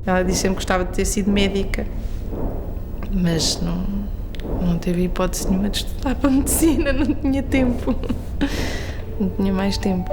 Ela disse sempre que gostava de ter sido médica, mas não teve hipótese nenhuma de estudar para a medicina, não tinha tempo, não tinha mais tempo.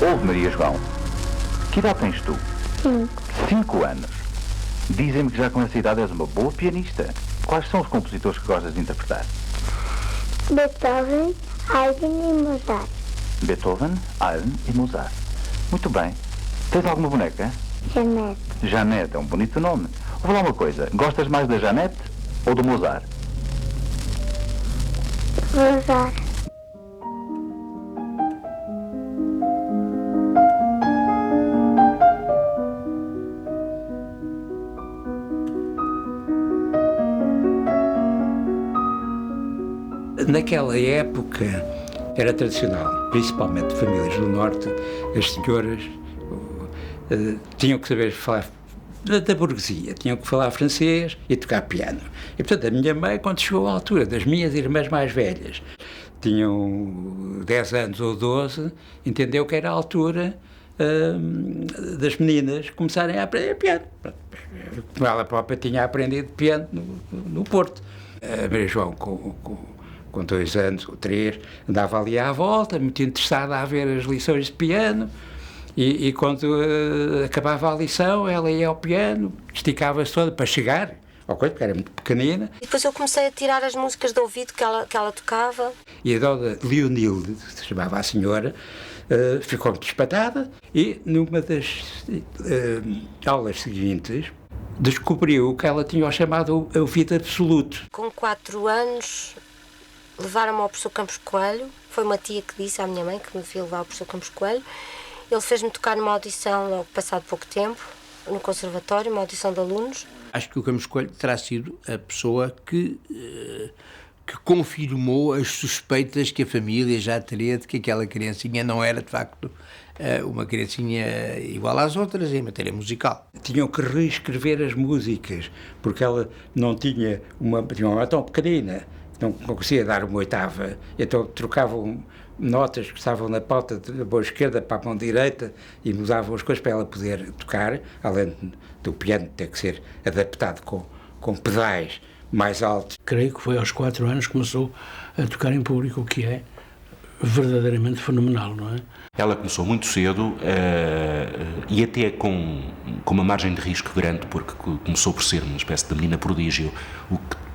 Ouve, Maria João, que idade tens tu? 5 anos. Dizem-me que já com essa idade és uma boa pianista. Quais são os compositores que gostas de interpretar? Beethoven, Haydn e Mozart. Beethoven, Haydn e Mozart. Muito bem. Tens alguma boneca? Janete. Janete, é um bonito nome. Vou lá uma coisa, gostas mais da Janete ou do Mozart? Mozart. Naquela época era tradicional, principalmente famílias do Norte, as senhoras tinham que saber falar da burguesia, tinham que falar francês e tocar piano. E, portanto, a minha mãe, quando chegou à altura das minhas irmãs mais velhas, tinham 10 anos ou 12, entendeu que era a altura das meninas começarem a aprender piano. Como ela própria tinha aprendido piano no Porto. A Maria João, com 2 anos ou 3, andava ali à volta, muito interessada a ver as lições de piano, e quando acabava a lição, ela ia ao piano, esticava-se toda para chegar ao coisa, porque era muito pequenina. E depois eu comecei a tirar as músicas de ouvido que ela tocava. E a dona Leonilde, se chamava a senhora, ficou muito espantada, e numa das aulas seguintes, descobriu que ela tinha o chamado ouvido absoluto. Com 4 anos, levaram-me ao professor Campos Coelho. Foi uma tia que disse à minha mãe que me devia levar ao professor Campos Coelho. Ele fez-me tocar numa audição logo passado pouco tempo, no conservatório, uma audição de alunos. Acho que o Campos Coelho terá sido a pessoa que confirmou as suspeitas que a família já teria de que aquela criancinha não era, de facto, uma criancinha igual às outras em matéria musical. Tinham que reescrever as músicas, porque ela não tinha uma tão pequenina, não conseguia dar uma oitava, então trocavam notas que estavam na pauta da mão esquerda para a mão direita e mudavam as coisas para ela poder tocar, além do piano ter que ser adaptado com pedais mais altos. Creio que foi aos 4 anos que começou a tocar em público, o que é verdadeiramente fenomenal, não é? Ela começou muito cedo e até com uma margem de risco grande, porque começou por ser uma espécie de menina prodígio, o que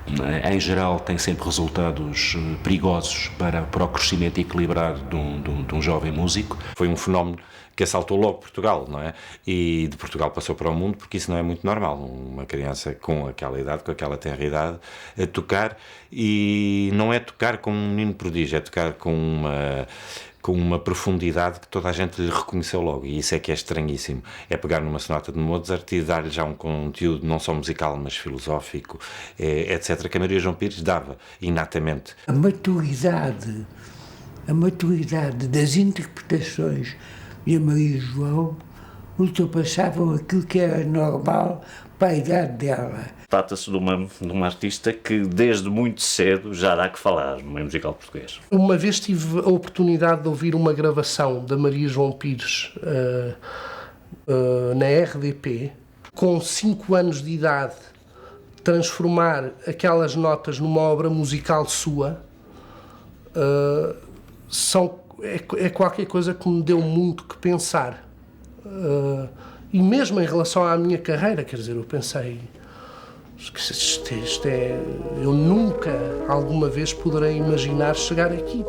em geral tem sempre resultados perigosos para o crescimento equilibrado de um jovem músico. Foi um fenómeno que assaltou logo Portugal, não é? E de Portugal passou para o mundo, porque isso não é muito normal, uma criança com aquela idade, com aquela tenra idade, a tocar, e não é tocar como um menino prodígio, é tocar com uma profundidade que toda a gente lhe reconheceu logo, e isso é que é estranhíssimo. É pegar numa sonata de Mozart e dar-lhe já um conteúdo não só musical, mas filosófico, etc., que a Maria João Pires dava, inatamente. A maturidade das interpretações de Maria João ultrapassavam aquilo que era normal para a idade dela. Trata-se de uma artista que desde muito cedo já dá que falar no meio musical português. Uma vez tive a oportunidade de ouvir uma gravação da Maria João Pires na RDP, com 5 anos de idade, transformar aquelas notas numa obra musical sua, é qualquer coisa que me deu muito que pensar. E mesmo em relação à minha carreira, quer dizer, eu pensei, eu nunca, alguma vez, poderei imaginar chegar aqui.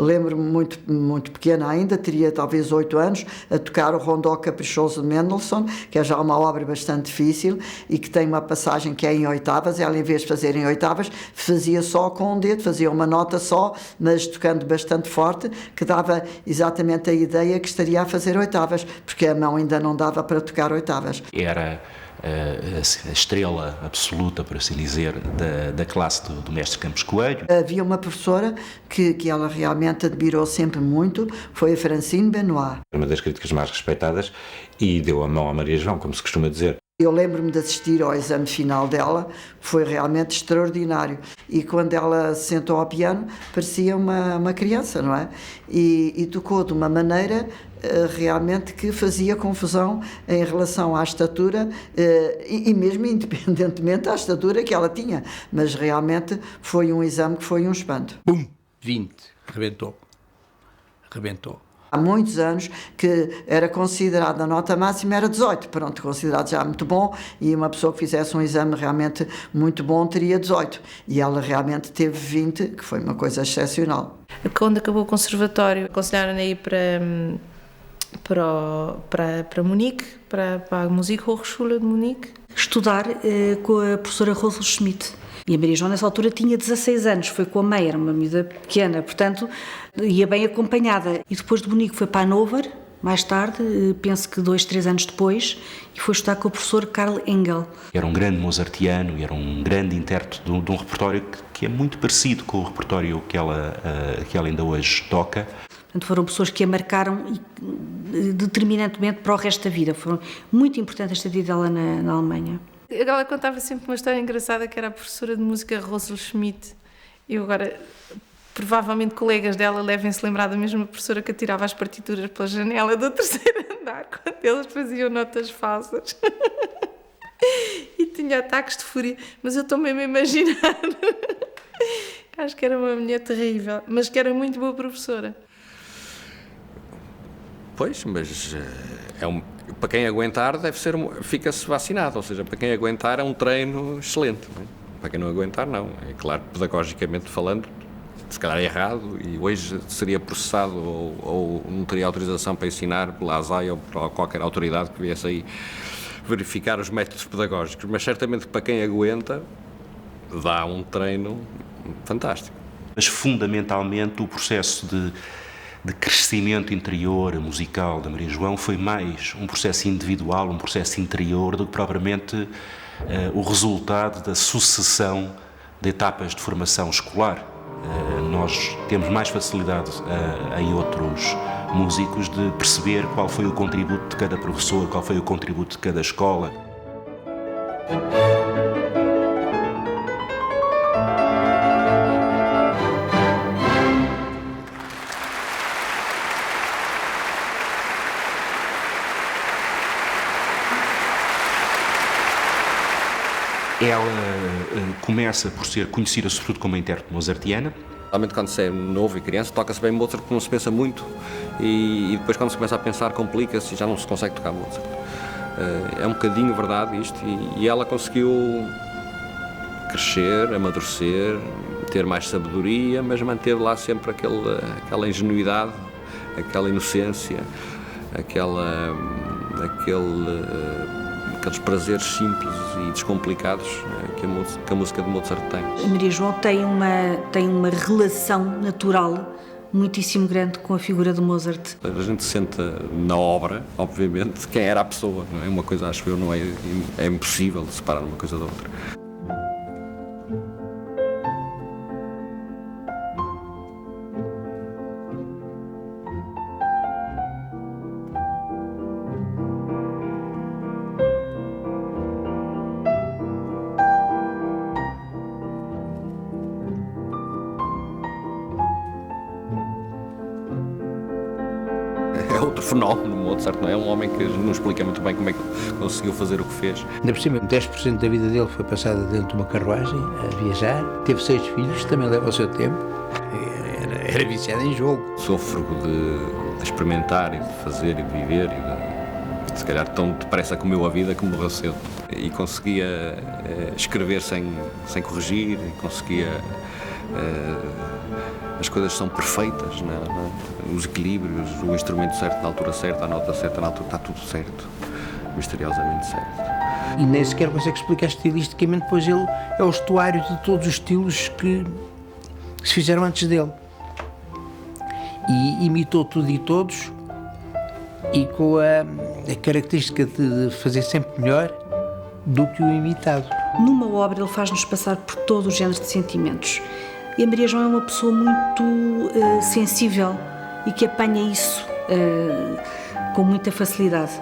Lembro-me muito pequena ainda, teria talvez 8 anos, a tocar o Rondó Caprichoso de Mendelssohn, que é já uma obra bastante difícil e que tem uma passagem que é em oitavas. Ela, em vez de fazer em oitavas, fazia só com um dedo, fazia uma nota só, mas tocando bastante forte, que dava exatamente a ideia que estaria a fazer oitavas, porque a mão ainda não dava para tocar oitavas. Era a estrela absoluta, por assim dizer, da classe do mestre Campos Coelho. Havia uma professora que ela realmente admirou sempre muito, foi a Francine Benoit. Uma das críticas mais respeitadas e deu a mão a Maria João, como se costuma dizer. Eu lembro-me de assistir ao exame final dela, foi realmente extraordinário. E quando ela se sentou ao piano, parecia uma criança, não é? E tocou de uma maneira realmente que fazia confusão em relação à estatura e mesmo independentemente à estatura que ela tinha. Mas realmente foi um exame que foi um espanto. Pum! 20. Rebentou. Há muitos anos que era considerada, a nota máxima era 18, pronto, considerado já muito bom, e uma pessoa que fizesse um exame realmente muito bom teria 18, e ela realmente teve 20, que foi uma coisa excepcional. Quando acabou o conservatório, aconselharam-na a ir para Munique, para a Musikhochschule de Munique. Estudar com a professora Rosel Schmidt. E a Maria João, nessa altura, tinha 16 anos, foi com a mãe, era uma miúda pequena, portanto, ia bem acompanhada. E depois de Munique foi para Hannover, mais tarde, penso que 2, 3 anos depois, e foi estudar com o professor Karl Engel. Era um grande mozartiano, era um grande intérprete de um repertório que é muito parecido com o repertório que ela ainda hoje toca. Portanto, foram pessoas que a marcaram determinantemente para o resto da vida. Foram muito importante esta vida dela na Alemanha. Ela contava sempre uma história engraçada, que era a professora de música Rosel Schmidt. E agora, provavelmente, colegas dela devem-se lembrar da mesma professora que atirava as partituras pela janela do 3º andar, quando eles faziam notas falsas. E tinha ataques de fúria. Mas eu estou mesmo a imaginar. Acho que era uma mulher terrível, mas que era muito boa professora. Pois, mas para quem aguentar fica-se vacinado, ou seja, para quem aguentar é um treino excelente, não é? Para quem não aguentar, não. É claro, pedagogicamente falando, se calhar é errado e hoje seria processado ou não teria autorização para ensinar pela ASAI ou por qualquer autoridade que viesse aí verificar os métodos pedagógicos, mas certamente para quem aguenta dá um treino fantástico. Mas fundamentalmente o processo de crescimento interior musical da Maria João foi mais um processo individual, um processo interior, do que propriamente o resultado da sucessão de etapas de formação escolar. Nós temos mais facilidade em outros músicos de perceber qual foi o contributo de cada professor, qual foi o contributo de cada escola. Ela começa por ser conhecida sobretudo como uma intérprete mozartiana. Realmente, quando se é novo e criança, toca-se bem Mozart porque não se pensa muito e depois quando se começa a pensar complica-se e já não se consegue tocar Mozart. É um bocadinho verdade isto e ela conseguiu crescer, amadurecer, ter mais sabedoria, mas manter lá sempre aquela ingenuidade, aquela inocência, aqueles prazeres simples e descomplicados que a música de Mozart tem. A Maria João tem uma relação natural muitíssimo grande com a figura de Mozart. A gente sente na obra, obviamente, quem era a pessoa. Não é uma coisa, acho eu, não é impossível de separar uma coisa da outra. é outro fenómeno, Mozart, não é? Um homem que não explica muito bem como é que conseguiu fazer o que fez. Ainda por cima, 10% da vida dele foi passada dentro de uma carruagem, a viajar. Teve 6 filhos, também leva o seu tempo. Era viciado em jogo. Sôfrego de experimentar e de fazer e de viver e de se calhar tão depressa comeu a vida que morreu cedo. E conseguia escrever sem corrigir, e conseguia... as coisas são perfeitas, os equilíbrios, o instrumento certo na altura certa, a nota certa na altura, está tudo certo, misteriosamente certo. E nem sequer consegue explicar estilisticamente, pois ele é o estuário de todos os estilos que se fizeram antes dele. E imitou tudo e todos, e com a característica de fazer sempre melhor do que o imitado. Numa obra ele faz-nos passar por todos os géneros de sentimentos. E a Maria João é uma pessoa muito sensível e que apanha isso com muita facilidade.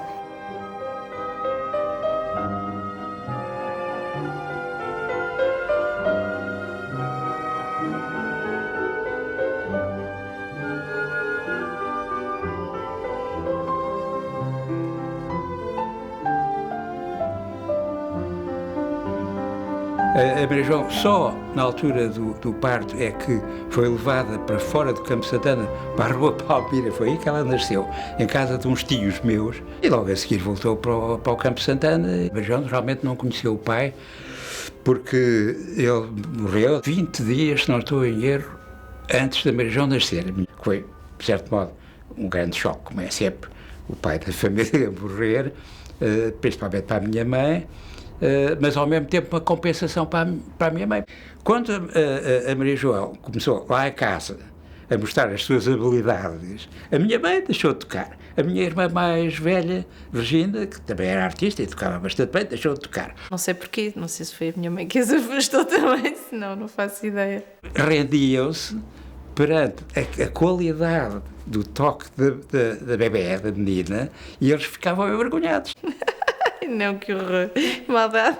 A Maria João, só na altura do parto, é que foi levada para fora do Campo Santana, para a Rua Palmira. Foi aí que ela nasceu, em casa de uns tios meus. E logo a seguir voltou para o Campo Santana. A Maria João realmente não conheceu o pai, porque ele morreu 20 dias, se não estou em erro, antes da Maria João nascer. Foi, de certo modo, um grande choque, como é sempre o pai da família morrer, principalmente para a minha mãe. Mas ao mesmo tempo uma compensação para a minha mãe. Quando a Maria João começou lá em casa a mostrar as suas habilidades, a minha mãe deixou de tocar. A minha irmã mais velha, Virginia, que também era artista e tocava bastante bem, deixou de tocar. Não sei porquê, não sei se foi a minha mãe que as afastou também, senão não faço ideia. Rendiam-se perante a qualidade do toque da bebé, da menina, e eles ficavam envergonhados. Não, que horror, maldade.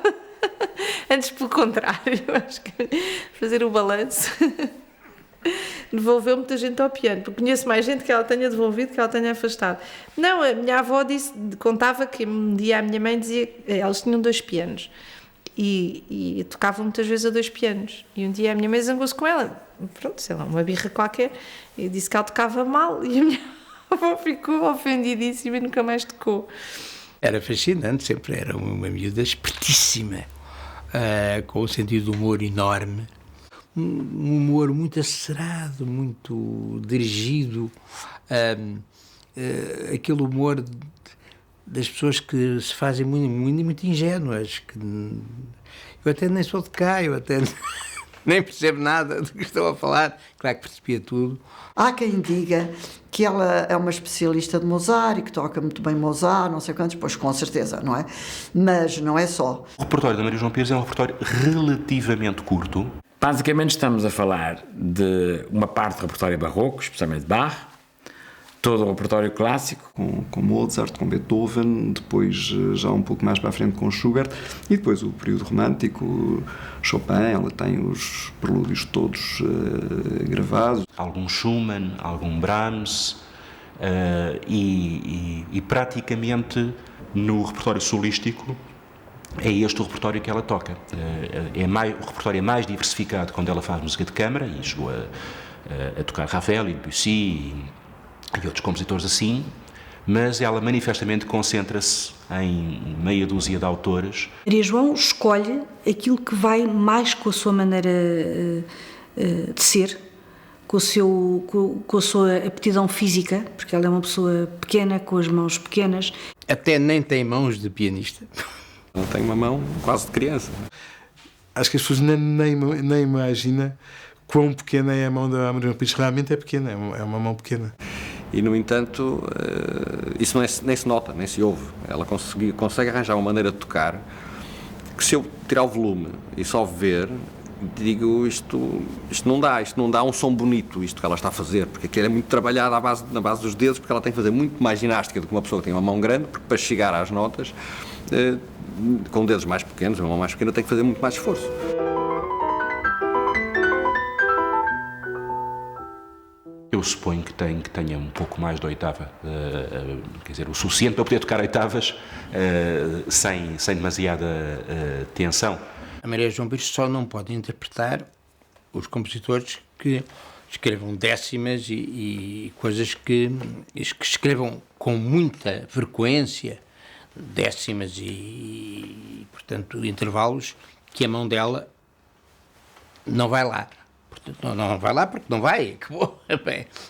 Antes, pelo contrário, acho que fazer o balanço devolveu muita gente ao piano, porque conheço mais gente que ela tenha devolvido que ela tenha afastado. Não, a minha avó contava que um dia a minha mãe dizia que eles tinham 2 pianos e tocavam muitas vezes a 2 pianos. E um dia a minha mãe zangou-se com ela, pronto, sei lá, uma birra qualquer, e disse que ela tocava mal e a minha avó ficou ofendidíssima e nunca mais tocou. Era fascinante, sempre era uma miúda espertíssima, com um sentido de humor enorme, um humor muito acerado, muito dirigido, aquele humor das pessoas que se fazem muito ingênuas, que eu até nem sou de cá, eu até nem percebo nada do que estou a falar, claro que percebia tudo. Há quem diga que ela é uma especialista de Mozart e que toca muito bem Mozart, não sei quantos, pois com certeza, não é? Mas não é só. O repertório da Maria João Pires é um repertório relativamente curto. Basicamente estamos a falar de uma parte do repertório barroco, especialmente de Bach, todo o repertório clássico. Com Mozart, com Beethoven, depois já um pouco mais para a frente com Schubert, e depois o período romântico, Chopin, ela tem os prelúdios todos gravados. Algum Schumann, algum Brahms, e praticamente no repertório solístico é este o repertório que ela toca. O repertório é mais diversificado quando ela faz música de câmara, e chegou a tocar Ravel e Debussy e outros compositores assim, mas ela manifestamente concentra-se em meia dúzia de autores. Maria João escolhe aquilo que vai mais com a sua maneira de ser, com a sua aptidão física, porque ela é uma pessoa pequena, com as mãos pequenas. Até nem tem mãos de pianista. Ela tem uma mão quase de criança. Acho que as pessoas nem imaginam quão pequena é a mão da Maria João Pires. Realmente é pequena, é uma mão pequena. E, no entanto, isso nem se nota, nem se ouve. Ela consegue arranjar uma maneira de tocar que, se eu tirar o volume e só ver, digo, isto não dá um som bonito, isto que ela está a fazer, porque aquilo é muito trabalhado na base dos dedos, porque ela tem que fazer muito mais ginástica do que uma pessoa que tem uma mão grande, porque para chegar às notas, com dedos mais pequenos, uma mão mais pequena, tem que fazer muito mais esforço. Eu suponho que tenha um pouco mais de oitava, quer dizer, o suficiente para poder tocar oitavas sem demasiada tensão. A Maria João Pires só não pode interpretar os compositores que escrevam décimas e coisas que escrevam com muita frequência décimas e, portanto, intervalos que a mão dela não vai lá. Portanto, não vai lá porque não vai, acabou.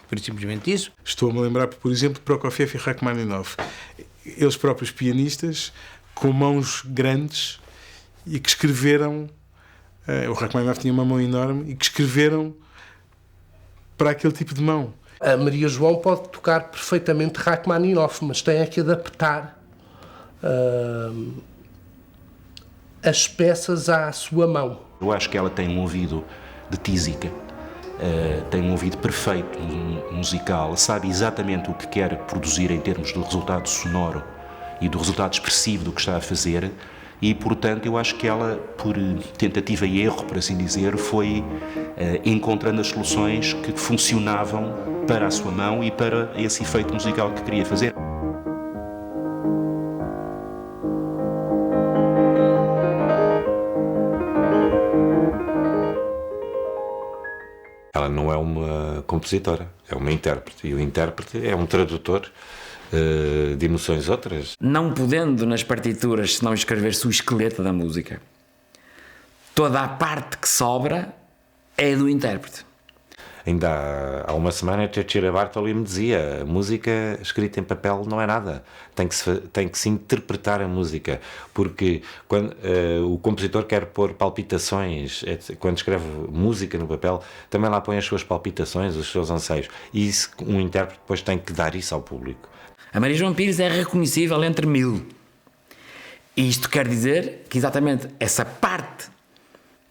Foi simplesmente isso. Estou-me a lembrar, por exemplo, de Prokofiev e Rachmaninoff. Eles próprios pianistas, com mãos grandes e que escreveram... o Rachmaninoff tinha uma mão enorme e que escreveram para aquele tipo de mão. A Maria João pode tocar perfeitamente Rachmaninoff, mas tem que adaptar as peças à sua mão. Eu acho que ela tem um ouvido de tísica, tem um ouvido perfeito musical, sabe exatamente o que quer produzir em termos do resultado sonoro e do resultado expressivo do que está a fazer, e portanto eu acho que ela, por tentativa e erro, por assim dizer, foi encontrando as soluções que funcionavam para a sua mão e para esse efeito musical que queria fazer. Ela não é uma compositora, é uma intérprete. E o intérprete é um tradutor de emoções outras. Não podendo nas partituras se não escrever-se o esqueleto da música, toda a parte que sobra é do intérprete. Ainda há uma semana, Cecilia Bartoli me dizia: a música escrita em papel não é nada, tem que se interpretar a música, porque quando o compositor quer pôr palpitações, quando escreve música no papel, também lá põe as suas palpitações, os seus anseios, e isso, um intérprete depois tem que dar isso ao público. A Maria João Pires é reconhecível entre 1000. E isto quer dizer que exatamente essa parte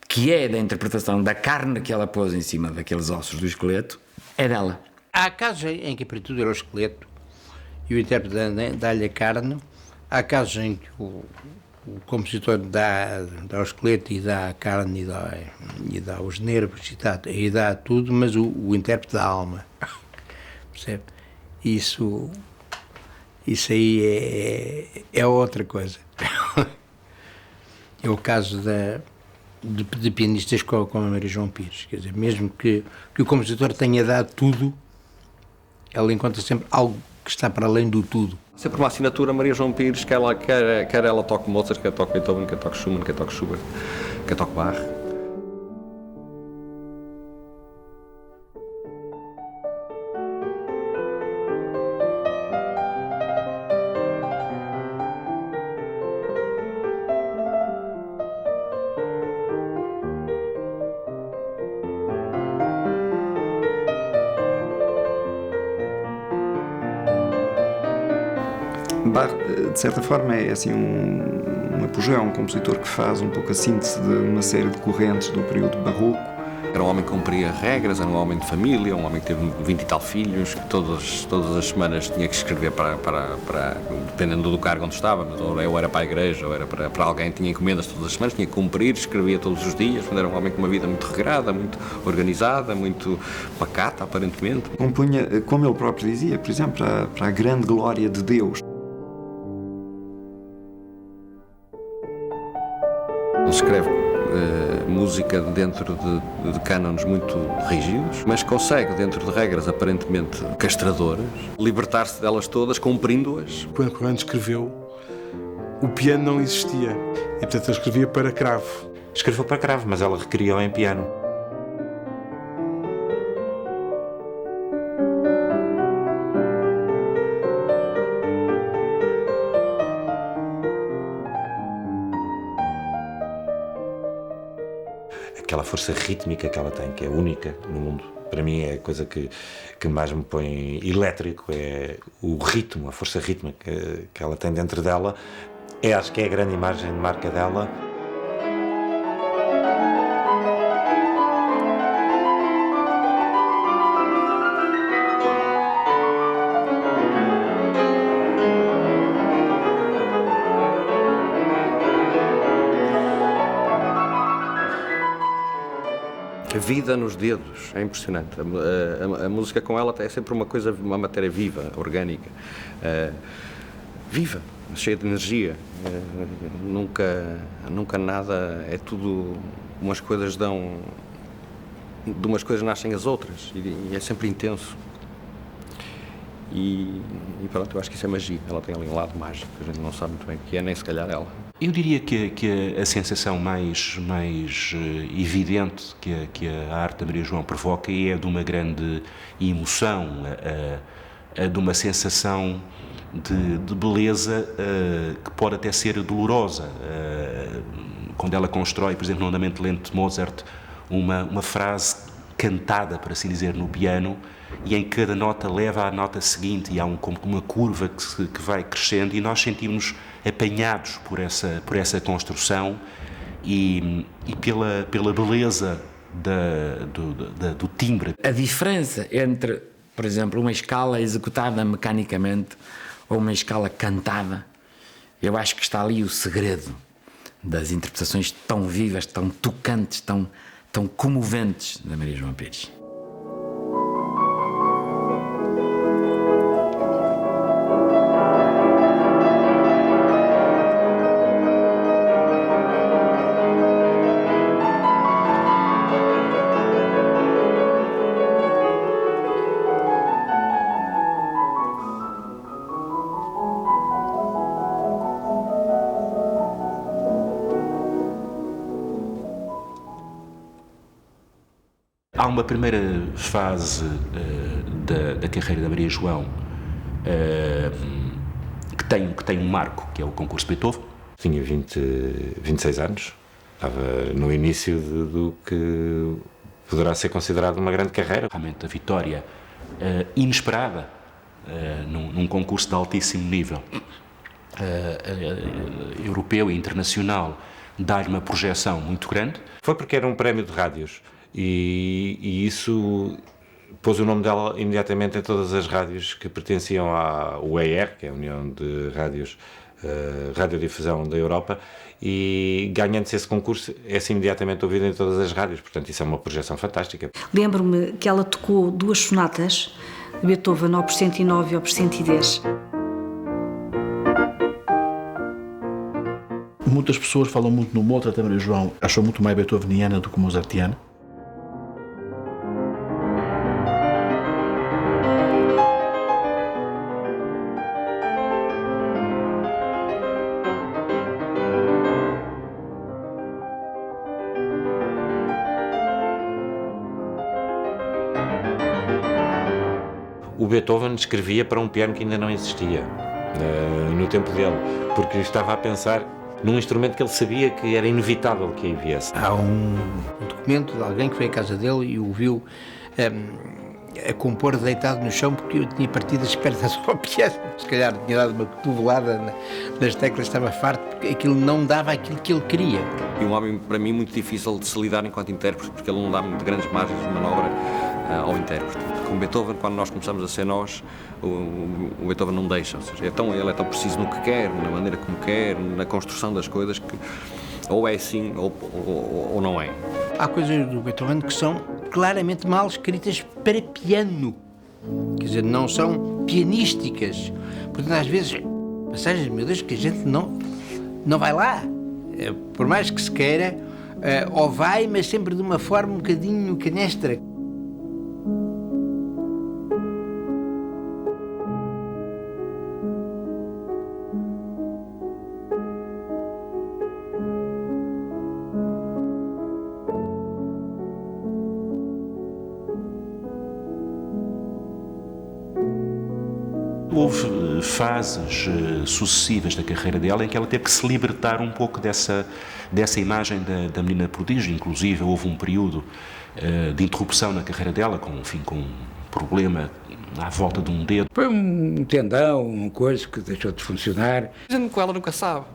que é da interpretação da carne que ela pôs em cima daqueles ossos do esqueleto, é dela. Há casos em que a partitura era o esqueleto e o intérprete dá-lhe a carne. Há casos em que o compositor dá o esqueleto e dá a carne e dá os nervos e dá tudo, mas o intérprete dá a alma. Percebe? Isso aí é outra coisa. É o caso de pianistas como a Maria João Pires. Quer dizer, mesmo que o compositor tenha dado tudo, ela encontra sempre algo que está para além do tudo. Sempre uma assinatura Maria João Pires, quer ela toque Mozart, quer toque Beethoven, quer toque Schumann, quer toque Schubert, quer toque Bach. Bach, de certa forma, é assim um apogeu, um compositor que faz um pouco a síntese de uma série de correntes do período barroco. Era um homem que cumpria regras, era um homem de família, um homem que teve 20 e tal filhos, que todas as semanas tinha que escrever para dependendo do cargo onde estava, mas ou era para a igreja, ou era para alguém, tinha encomendas todas as semanas, tinha que cumprir, escrevia todos os dias, era um homem com uma vida muito regrada, muito organizada, muito pacata, aparentemente. Compunha, como ele próprio dizia, por exemplo, para a grande glória de Deus. Ele escreve música dentro de cânones muito rígidos, mas consegue, dentro de regras aparentemente castradoras, libertar-se delas todas, cumprindo-as. Quando Corrêa escreveu, o piano não existia e, portanto, ele escrevia para cravo. Escreveu para cravo, mas ela recriou em piano. Aquela força rítmica que ela tem, que é única no mundo. Para mim é a coisa que mais me põe elétrico, é o ritmo, a força rítmica que ela tem dentro dela. Acho que é a grande imagem de marca dela. a vida nos dedos, é impressionante. A música com ela é sempre uma matéria viva, orgânica, viva, cheia de energia. Nunca nada, é tudo, umas coisas de umas coisas nascem as outras, e é sempre intenso. E pronto, eu acho que isso é magia. Ela tem ali um lado mágico, que a gente não sabe muito bem o que é, nem se calhar ela. Eu diria que a sensação mais evidente que a arte da Maria João provoca é de uma grande emoção, de uma sensação de beleza que pode até ser dolorosa. Quando ela constrói, por exemplo, no Andamento Lento de Mozart, uma frase cantada, por assim dizer, no piano, e em cada nota leva à nota seguinte, e há como uma curva que vai crescendo, e nós sentimos apanhados por essa construção e pela beleza do timbre. A diferença entre, por exemplo, uma escala executada mecanicamente ou uma escala cantada, eu acho que está ali o segredo das interpretações tão vivas, tão tocantes, tão comoventes da Maria João Pires. Há uma primeira fase da carreira da Maria João que tem um marco, que é o concurso Beethoven. Tinha 26 anos, estava no início do que poderá ser considerado uma grande carreira. Realmente a vitória inesperada num concurso de altíssimo nível, europeu e internacional, dá-lhe uma projeção muito grande. Foi porque era um prémio de rádios. E isso pôs o nome dela imediatamente em todas as rádios que pertenciam à UER, que é a União de Rádios, Radiodifusão da Europa, e ganhando-se esse concurso, é-se imediatamente ouvida em todas as rádios, portanto isso é uma projeção fantástica. Lembro-me que ela tocou 2 sonatas de Beethoven, Opus 109 e Opus 110. Muitas pessoas falam muito no Mozart, a Maria João achou muito mais beethoveniana do que mozartiana. O Beethoven escrevia para um piano que ainda não existia no tempo dele, porque estava a pensar num instrumento que ele sabia que era inevitável que aí viesse. Há um documento de alguém que foi à casa dele e o viu a compor deitado no chão porque eu tinha partido as pernas ao piano. Se calhar tinha dado uma cotovelada nas teclas, estava farto porque aquilo não dava aquilo que ele queria. E um homem, para mim, muito difícil de se lidar enquanto intérprete, porque ele não dá muito grandes margens de manobra ao intérprete. Com Beethoven, quando nós começamos a ser nós, o Beethoven não deixa, ou seja, ele é tão preciso no que quer, na maneira como quer, na construção das coisas, que ou é assim ou não é. Há coisas do Beethoven que são claramente mal escritas para piano, quer dizer, não são pianísticas. Portanto, às vezes, passagens, meu Deus, que a gente não vai lá, por mais que se queira, ou vai, mas sempre de uma forma um bocadinho canestra. Houve fases sucessivas da carreira dela em que ela teve que se libertar um pouco dessa imagem da menina prodígio. Inclusive houve um período de interrupção na carreira dela, com um problema à volta de um dedo. Foi um tendão, uma coisa que deixou de funcionar. A gente com ela nunca sabe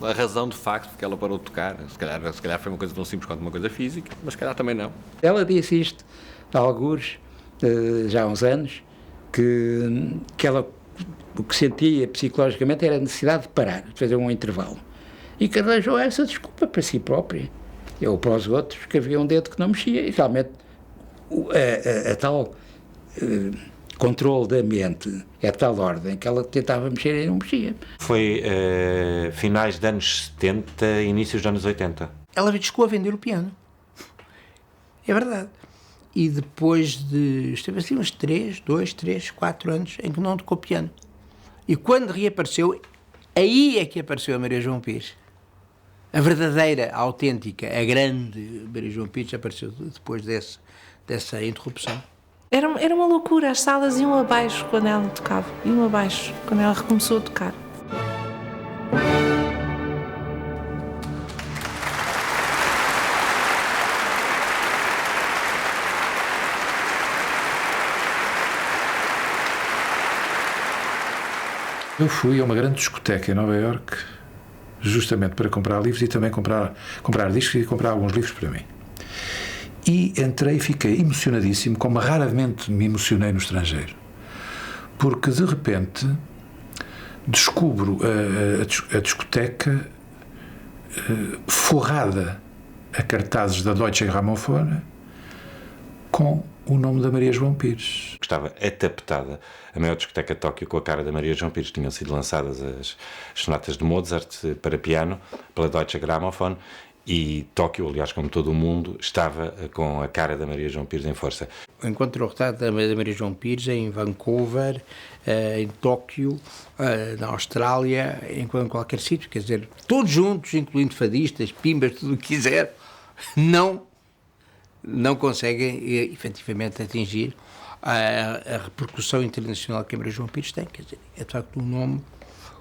a razão de facto porque ela parou de tocar. Se calhar foi uma coisa tão simples quanto uma coisa física, mas se calhar também não. Ela disse isto há alguns, já há uns anos, que ela o que sentia psicologicamente era a necessidade de parar, de fazer um intervalo. E que arranjou essa desculpa para si própria. Eu para os outros que havia um dedo que não mexia e realmente a tal controle da mente é de tal ordem que ela tentava mexer e não mexia. Foi finais dos anos 70, inícios dos anos 80. Ela chegou a vender o piano. É verdade. E depois esteve assim uns 4 anos em que não tocou piano. E quando reapareceu, aí é que apareceu a Maria João Pires. A verdadeira, a autêntica, a grande Maria João Pires apareceu depois dessa interrupção. Era uma loucura, as salas iam abaixo quando ela tocava, iam abaixo quando ela recomeçou a tocar. Eu fui a uma grande discoteca em Nova Iorque justamente para comprar livros e também comprar discos e comprar alguns livros para mim. E entrei e fiquei emocionadíssimo, como raramente me emocionei no estrangeiro. Porque, de repente, descubro a discoteca forrada a cartazes da Deutsche Grammophon com o nome da Maria João Pires. Estava atapetada a maior discoteca de Tóquio com a cara da Maria João Pires. Tinham sido lançadas as sonatas de Mozart para piano pela Deutsche Grammophon e Tóquio, aliás, como todo o mundo, estava com a cara da Maria João Pires em força. Encontro o retrato da Maria João Pires em Vancouver, em Tóquio, na Austrália, em qualquer sítio, quer dizer, todos juntos, incluindo fadistas, pimbas, tudo o que quiser, não conseguem efetivamente atingir a repercussão internacional que a Maria João Pires tem. Quer dizer, é de facto um nome,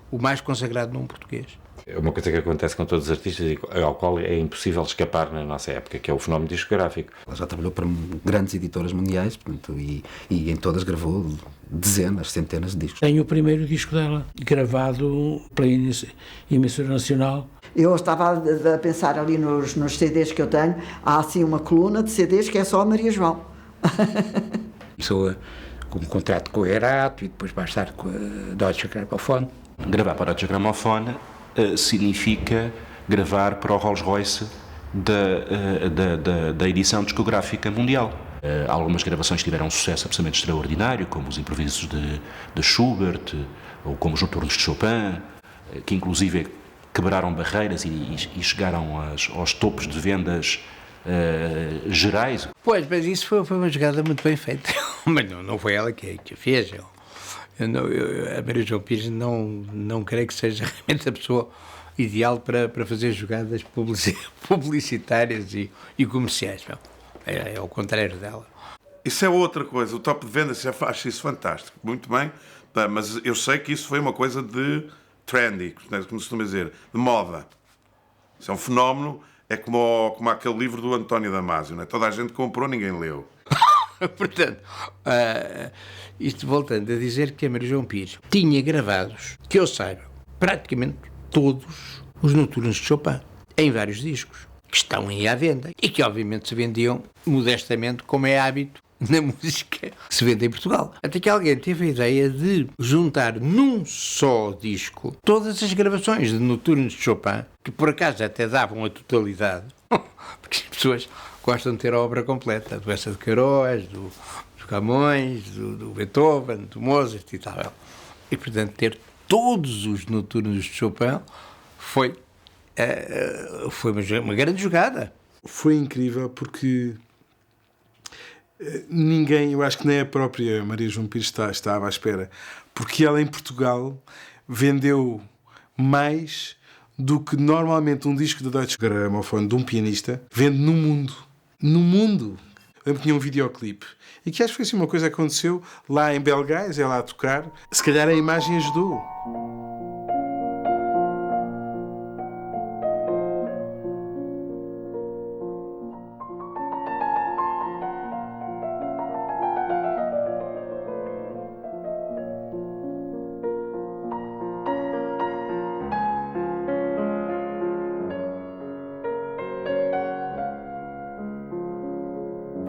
o mais consagrado nome português. É uma coisa que acontece com todos os artistas e ao qual é impossível escapar na nossa época, que é o fenómeno discográfico. Ela já trabalhou para grandes editoras mundiais, portanto, e em todas gravou dezenas, centenas de discos. Tenho o primeiro disco dela, gravado pela Emissora Nacional. Eu estava a pensar ali nos CDs que eu tenho, há assim uma coluna de CDs que é só a Maria João. Começou com um contrato com o Erato e depois mais tarde com a Deutsche Grammophon. Gravar para a Deutsche Grammophon significa gravar para o Rolls Royce da edição discográfica mundial. Algumas gravações tiveram um sucesso absolutamente extraordinário, como os improvisos de Schubert, ou como os noturnos de Chopin, que inclusive quebraram barreiras e chegaram aos topos de vendas gerais. Pois, mas isso foi uma jogada muito bem feita. Mas não foi ela que a fez. A Maria João Pires não creio que seja realmente a pessoa ideal para fazer jogadas publicitárias e comerciais. É o contrário dela. Isso é outra coisa. O top de vendas, já acho isso fantástico. Muito bem. Mas eu sei que isso foi uma coisa de trendy, como se costuma dizer, de moda. Isso é um fenómeno, é como aquele livro do António Damasio, não é? Toda a gente comprou, ninguém leu. Portanto, isto voltando a dizer que a Maria João Pires tinha gravados, que eu saiba, praticamente todos os noturnos de Chopin, em vários discos, que estão aí à venda e que obviamente se vendiam modestamente, como é hábito na música que se vende em Portugal. Até que alguém teve a ideia de juntar num só disco todas as gravações de noturnos de Chopin, que por acaso até davam a totalidade, porque as pessoas gostam de ter a obra completa, do Bessa de Queiroz, do Camões, do Beethoven, do Mozart e tal. E, portanto, ter todos os noturnos de Chopin foi uma grande jogada. Foi incrível porque ninguém, eu acho que nem a própria Maria João Pires estava à espera, porque ela em Portugal vendeu mais do que normalmente um disco da Deutsche Grammophon de um pianista vende no mundo. No mundo! Eu tinha um videoclipe e que acho que foi assim uma coisa que aconteceu lá em Belgais, ela a tocar. Se calhar a imagem ajudou.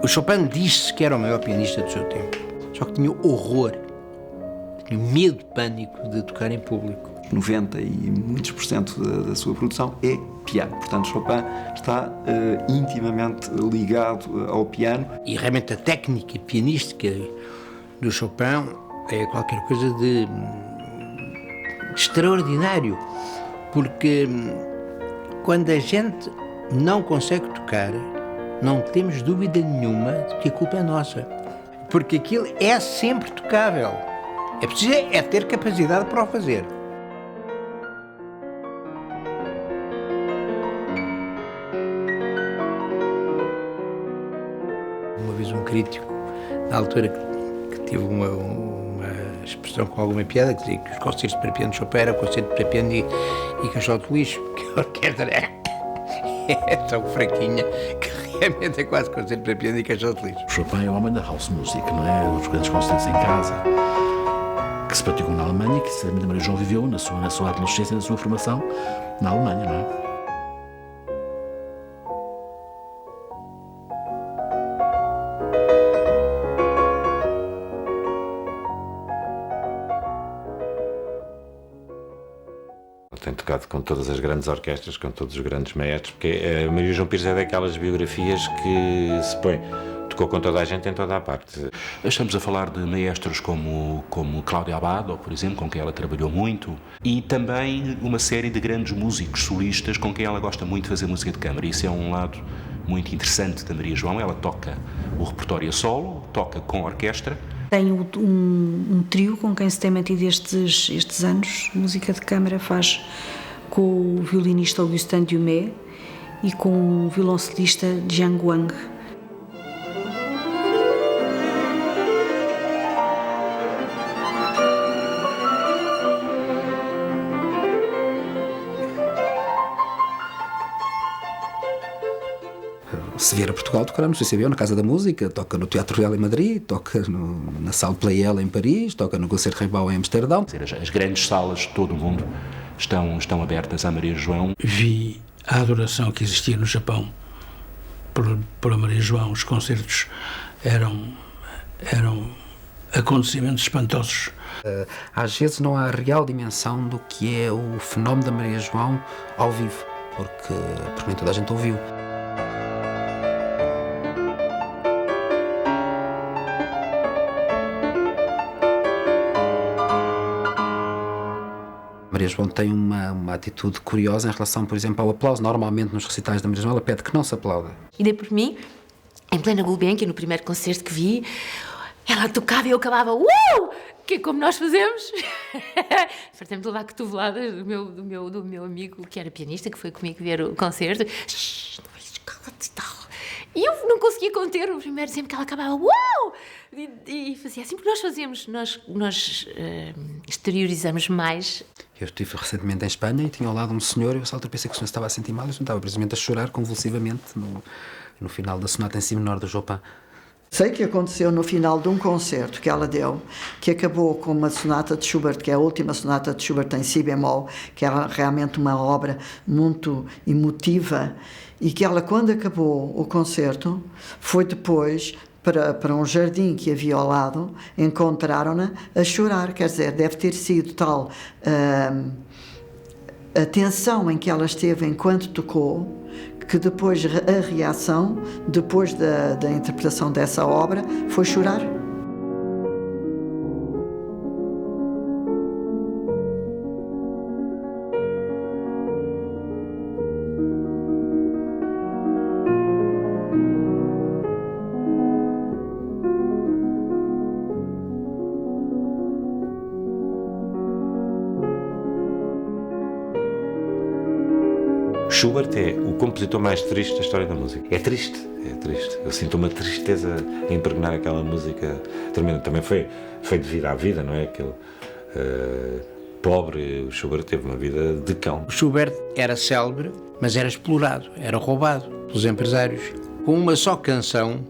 O Chopin disse que era o maior pianista do seu tempo, só que tinha horror, tinha medo, pânico de tocar em público. 90 e muitos % da sua produção é piano. Portanto, Chopin está intimamente ligado ao piano. E realmente a técnica pianística do Chopin é qualquer coisa de extraordinário, porque quando a gente não consegue tocar, não temos dúvida nenhuma de que a culpa é nossa, porque aquilo é sempre tocável. É preciso ter capacidade para o fazer. Uma vez um crítico, na altura que tive uma expressão com alguma piada, que dizia que os concertos para piano de Chopin eram concerto para piano e caixote de lixo, que a orquestra é tão fraquinha que realmente é quase concerto para piano e caixote de lixo. Chopin é o homem da house music, não é? Os grandes concertos em casa, que se praticam na Alemanha, que a Maria João viveu na sua adolescência, na sua formação na Alemanha, não é? Tem tocado com todas as grandes orquestras, com todos os grandes maestros, porque a Maria João Pires é daquelas biografias que se põe, tocou com toda a gente em toda a parte. Estamos a falar de maestros como Cláudio Abbado, por exemplo, com quem ela trabalhou muito, e também uma série de grandes músicos solistas com quem ela gosta muito de fazer música de câmara. Isso é um lado muito interessante da Maria João. Ela toca o repertório a solo, toca com orquestra. Tenho um trio com quem se tem mantido estes anos. Música de câmara faz com o violinista Augustin Dumais e com o violoncelista Jiang Wang. Se vier a Portugal, tocará no CCBO, na Casa da Música, toca no Teatro Real em Madrid, toca na Salle Pleyel em Paris, toca no Concerto Reibau em Amsterdão. As grandes salas de todo o mundo estão abertas à Maria João. Vi a adoração que existia no Japão por a Maria João. Os concertos eram acontecimentos espantosos. Às vezes não há a real dimensão do que é o fenómeno da Maria João ao vivo, porque nem toda a gente ouviu. Maria João tem uma atitude curiosa em relação, por exemplo, ao aplauso. Normalmente nos recitais da Maria João ela pede que não se aplauda. E daí por mim, em plena Gulbenkian, no primeiro concerto que vi, ela tocava e eu acabava, que é como nós fazemos. Fartei-me de levar cotoveladas do meu amigo que era pianista, que foi comigo ver o concerto. Cala-te e tal. E eu não conseguia conter o primeiro sempre que ela acabava, e fazia assim, porque nós fazemos, nós exteriorizamos mais. Eu estive recentemente em Espanha e tinha ao lado um senhor, eu só pensei que o senhor estava a sentir mal, e o senhor estava precisamente a chorar convulsivamente no final da sonata em si menor do Chopin. Sei que aconteceu no final de um concerto que ela deu, que acabou com uma sonata de Schubert, que é a última sonata de Schubert em si bemol, que era realmente uma obra muito emotiva, e que ela, quando acabou o concerto, foi depois para um jardim que havia ao lado, encontraram-na a chorar, quer dizer, deve ter sido tal a tensão em que ela esteve enquanto tocou, que depois a reação, depois da interpretação dessa obra, foi chorar. Schubert é o compositor mais triste da história da música. É triste. Eu sinto uma tristeza a impregnar aquela música tremenda. Também foi devido à vida, não é? Aquele pobre, o Schubert teve uma vida de cão. O Schubert era célebre, mas era explorado, era roubado pelos empresários. Com uma só canção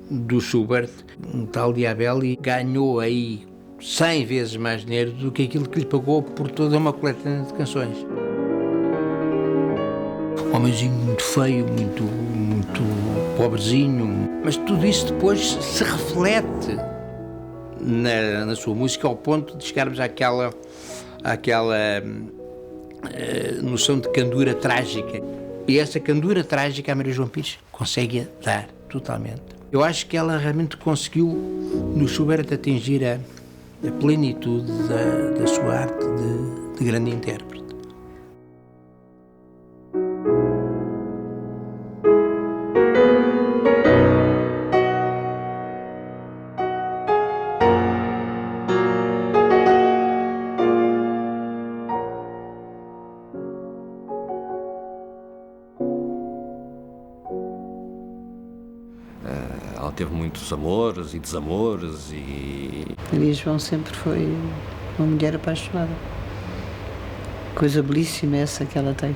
do Schubert, um tal Diabelli ganhou aí 100 vezes mais dinheiro do que aquilo que lhe pagou por toda uma coletânea de canções. Um homenzinho muito feio, muito pobrezinho, mas tudo isso depois se reflete na sua música, ao ponto de chegarmos àquela noção de candura trágica. E essa candura trágica a Maria João Pires consegue dar totalmente. Eu acho que ela realmente conseguiu no Schubert atingir a plenitude da sua arte de grande intérprete. Ela teve muitos amores e desamores e... Maria João sempre foi uma mulher apaixonada. Coisa belíssima essa que ela tem.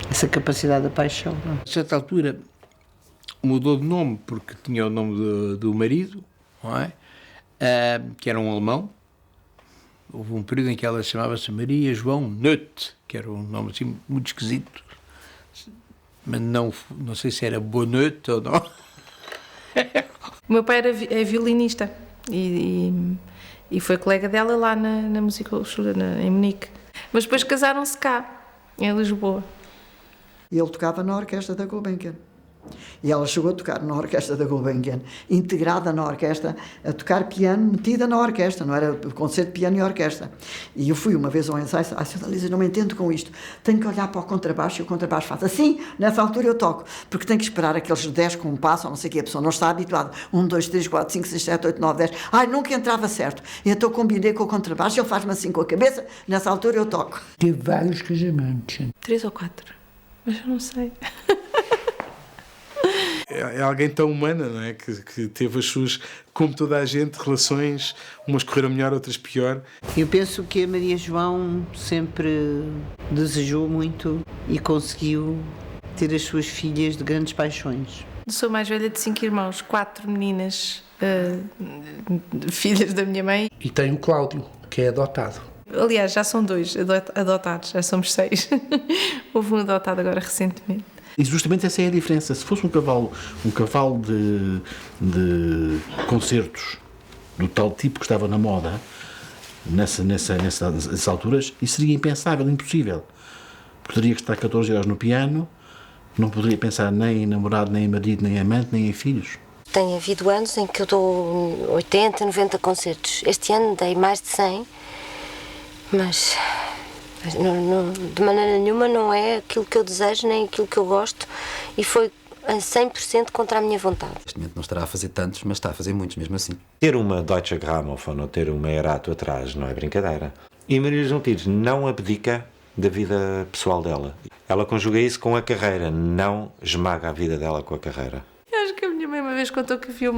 Essa capacidade de paixão. Não? A certa altura mudou de nome, porque tinha o nome do marido, não é? Que era um alemão. Houve um período em que ela chamava-se Maria João Neuth, que era um nome assim muito esquisito. Mas não sei se era Bonnet ou não. O meu pai é violinista e foi colega dela lá na Musikhochschule em Munique. Mas depois casaram-se cá, em Lisboa. E ele tocava na orquestra da Gulbenkian. E ela chegou a tocar na orquestra da Gulbenkian, integrada na orquestra, a tocar piano, metida na orquestra, não era concerto de piano e orquestra. E eu fui uma vez ao ensaio, Sra. Lísia, não me entendo com isto, tenho que olhar para o contrabaixo e o contrabaixo faz assim, nessa altura eu toco, porque tenho que esperar aqueles 10 compassos, ou não sei o que, a pessoa não está habituada, 1, 2, 3, 4, 5, 6, 7, 8, 9, 10, nunca entrava certo. E então combinei com o contrabaixo, ele faz-me assim com a cabeça, nessa altura eu toco. Teve vários casamentos. 3 ou 4, mas eu não sei. É alguém tão humana, não é? Que teve as suas, como toda a gente, relações, umas correram melhor, outras pior. Eu penso que a Maria João sempre desejou muito e conseguiu ter as suas filhas de grandes paixões. Sou mais velha de 5 irmãos, 4 meninas, filhas da minha mãe. E tem o Cláudio, que é adotado. Aliás, já são 2 adotados, já somos 6. Houve um adotado agora recentemente. E justamente essa é a diferença. Se fosse um cavalo de concertos do tal tipo que estava na moda, nessas alturas, isso seria impensável, impossível. Poderia estar 14 horas no piano, não poderia pensar nem em namorado, nem em marido, nem em amante, nem em filhos. Tem havido anos em que eu dou 80, 90 concertos. Este ano dei mais de 100, mas... de maneira nenhuma não é aquilo que eu desejo nem aquilo que eu gosto e foi a 100% contra a minha vontade. Neste momento não estará a fazer tantos, mas está a fazer muitos mesmo assim. Ter uma Deutsche Grammophon ou ter uma Erato atrás não é brincadeira. E Maria João Pires não abdica da vida pessoal dela. Ela conjuga isso com a carreira, não esmaga a vida dela com a carreira. Eu acho que a minha mãe uma vez contou que viu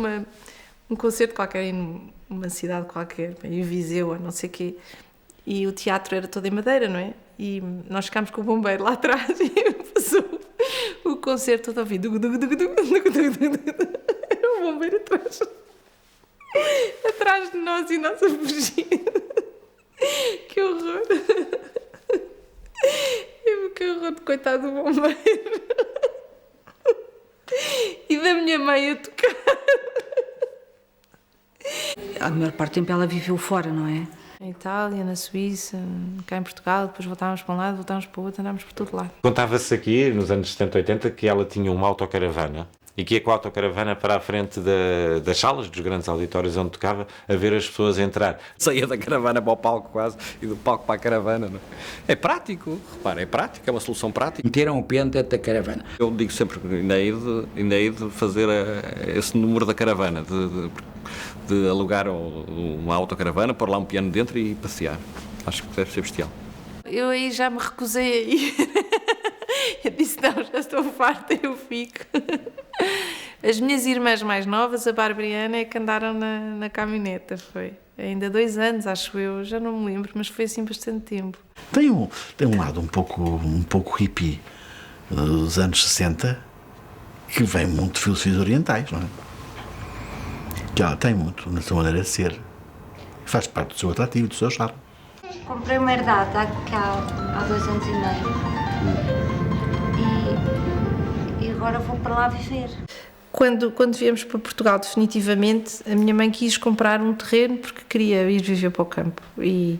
um concerto qualquer em uma cidade qualquer, em Viseu ou não sei o quê. E o teatro era todo em madeira, não é? E nós ficámos com o bombeiro lá atrás e passou o concerto todo a ouvir. Era o bombeiro atrás. Atrás de nós e nós a fugir. Que horror. Que horror de coitado do bombeiro. E da minha mãe a tocar. A maior parte do tempo ela viveu fora, não é? Em Itália, na Suíça, cá em Portugal, depois voltávamos para um lado, voltávamos para o outro, andámos por todo lado. Contava-se aqui, nos anos 70, 80, que ela tinha uma autocaravana e que ia com a autocaravana para a frente das salas, dos grandes auditórios onde tocava, a ver as pessoas entrar. Saía da caravana para o palco quase e do palco para a caravana. Não é? É prático, repara, é prático, é uma solução prática. Meteram o piano dentro da caravana. Eu digo sempre que ainda hei de fazer esse número da caravana, de alugar uma autocaravana, pôr lá um piano dentro e passear. Acho que deve ser bestial. Eu aí já me recusei a ir. Eu disse, não, já estou farta, eu fico. As minhas irmãs mais novas, a Bárbara e a Ana, é que andaram na caminhoneta, foi. Ainda 2 anos, acho eu, já não me lembro, mas foi assim bastante tempo. Tem um lado um pouco hippie dos anos 60, que vem muito de filosofias orientais, não é? Que ela tem muito na sua maneira de ser. Faz parte do seu atrativo, do seu charme. Comprei uma herdade há 2 anos e meio. E agora vou para lá viver. Quando viemos para Portugal definitivamente, a minha mãe quis comprar um terreno porque queria ir viver para o campo e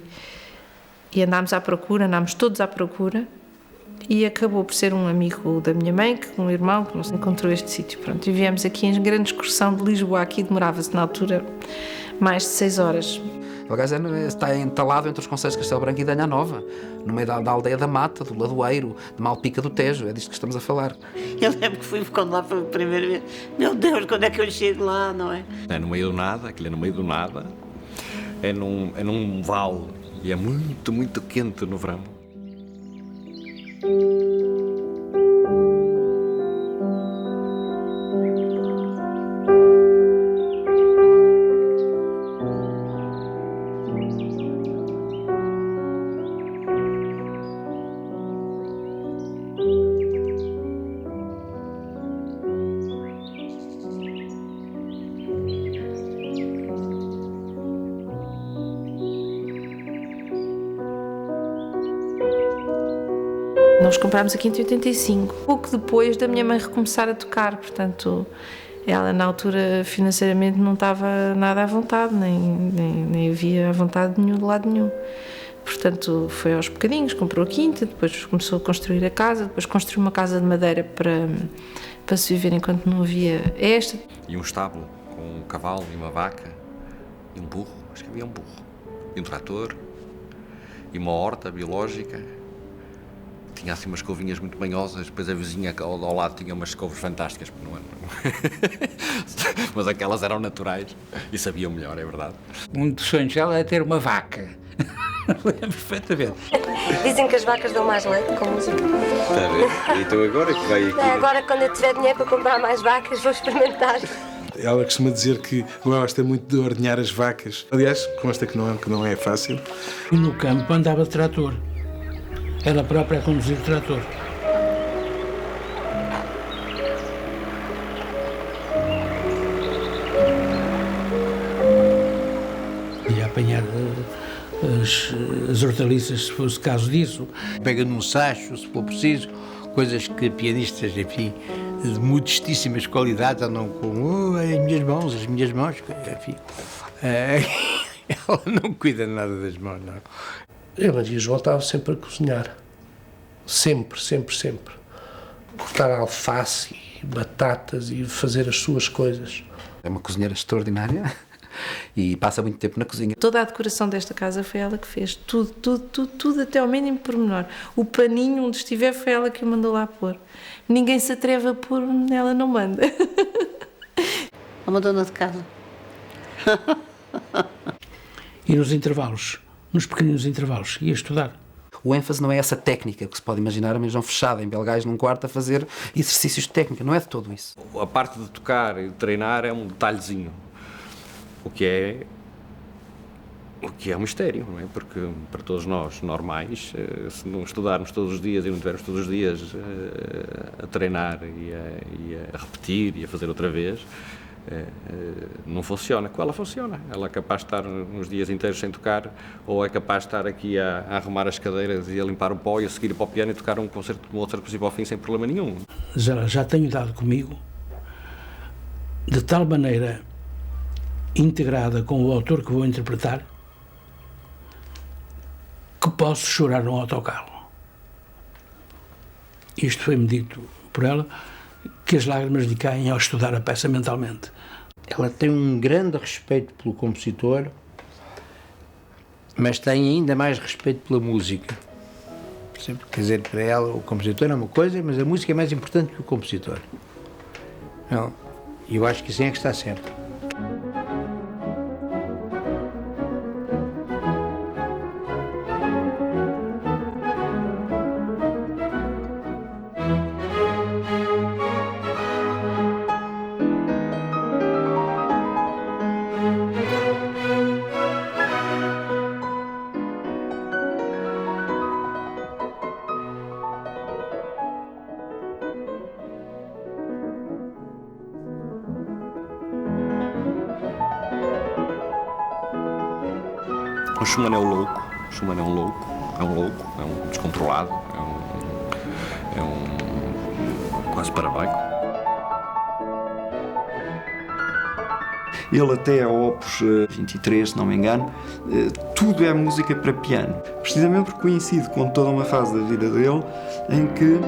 andámos à procura, andámos todos à procura e acabou por ser um amigo da minha mãe, um irmão, que nos encontrou este sítio. Pronto, e viemos aqui em grande excursão de Lisboa, aqui demorava-se na altura mais de 6 horas. Belgais está entalado entre os concelhos de Castelo Branco e Danha Nova, no meio da aldeia da Mata, do Ladoeiro, de Malpica do Tejo, é disto que estamos a falar. Eu lembro que fui quando lá pela primeira vez. Meu Deus, quando é que eu chego lá, não é? É no meio do nada, aquilo é no meio do nada, é num vale e é muito, muito quente no verão. Nós comprámos aqui em 85, pouco depois da minha mãe recomeçar a tocar, portanto, ela na altura financeiramente não estava nada à vontade, nem havia vontade nenhum de lado nenhum. Portanto, foi aos bocadinhos, comprou a quinta, depois começou a construir a casa, depois construiu uma casa de madeira para se viver enquanto não havia esta. E um estábulo com um cavalo e uma vaca e um burro, acho que havia um burro, e um trator e uma horta biológica. Tinha assim umas couvinhas muito manhosas, depois a vizinha ao lado tinha umas couves fantásticas, mas aquelas eram naturais e sabiam melhor, é verdade. Um dos sonhos dela é ter uma vaca. Lembro perfeitamente. Dizem que as vacas dão mais leite com música. Está a ver? Então agora que vai aqui... Agora, quando eu tiver dinheiro para comprar mais vacas, vou experimentar. Ela costuma dizer que gosta muito de ordenhar as vacas. Aliás, consta que não é fácil. E no campo andava de trator. Ela própria a conduzir o trator. E a apanhar as hortaliças, se fosse caso disso. Pega num sacho, se for preciso, coisas que pianistas, enfim, de modestíssimas qualidades andam com as minhas mãos, enfim. Ela não cuida nada das mãos, não. Eu, Maria João, estava sempre a cozinhar. Sempre, sempre, sempre. Cortar alface, batatas e fazer as suas coisas. É uma cozinheira extraordinária e passa muito tempo na cozinha. Toda a decoração desta casa foi ela que fez. Tudo até ao mínimo pormenor. O paninho onde estiver foi ela que o mandou lá pôr. Ninguém se atreve a pôr onde ela não manda. É uma dona de casa. E nos intervalos, nos pequenos intervalos, ia estudar. O ênfase não é essa técnica que se pode imaginar a mesma fechada em Belgais num quarto a fazer exercícios de técnica, não é de todo isso. A parte de tocar e de treinar é um detalhezinho, o que é um mistério, não é? Porque para todos nós, normais, se não estudarmos todos os dias e não estivermos todos os dias a treinar e a repetir e a fazer outra vez, não funciona. Com ela funciona. Ela é capaz de estar uns dias inteiros sem tocar, ou é capaz de estar aqui a arrumar as cadeiras e a limpar o pó e a seguir para o piano e tocar um concerto de Mozart do princípio ao fim sem problema nenhum. Já tenho dado comigo de tal maneira integrada com o autor que vou interpretar que posso chorar num autocarro. Isto foi-me dito por ela, que as lágrimas lhe caem ao estudar a peça mentalmente. Ela tem um grande respeito pelo compositor, mas tem ainda mais respeito pela música. Quer dizer, para ela o compositor é uma coisa, mas a música é mais importante que o compositor. Não, eu acho que isso é que está certo. O Schumann é o louco, o Schumann é um louco, é um descontrolado, é um quase paranoico. ele até ao Opus 23, se não me engano, tudo é música para piano. Precisamente porque coincide com toda uma fase da vida dele em que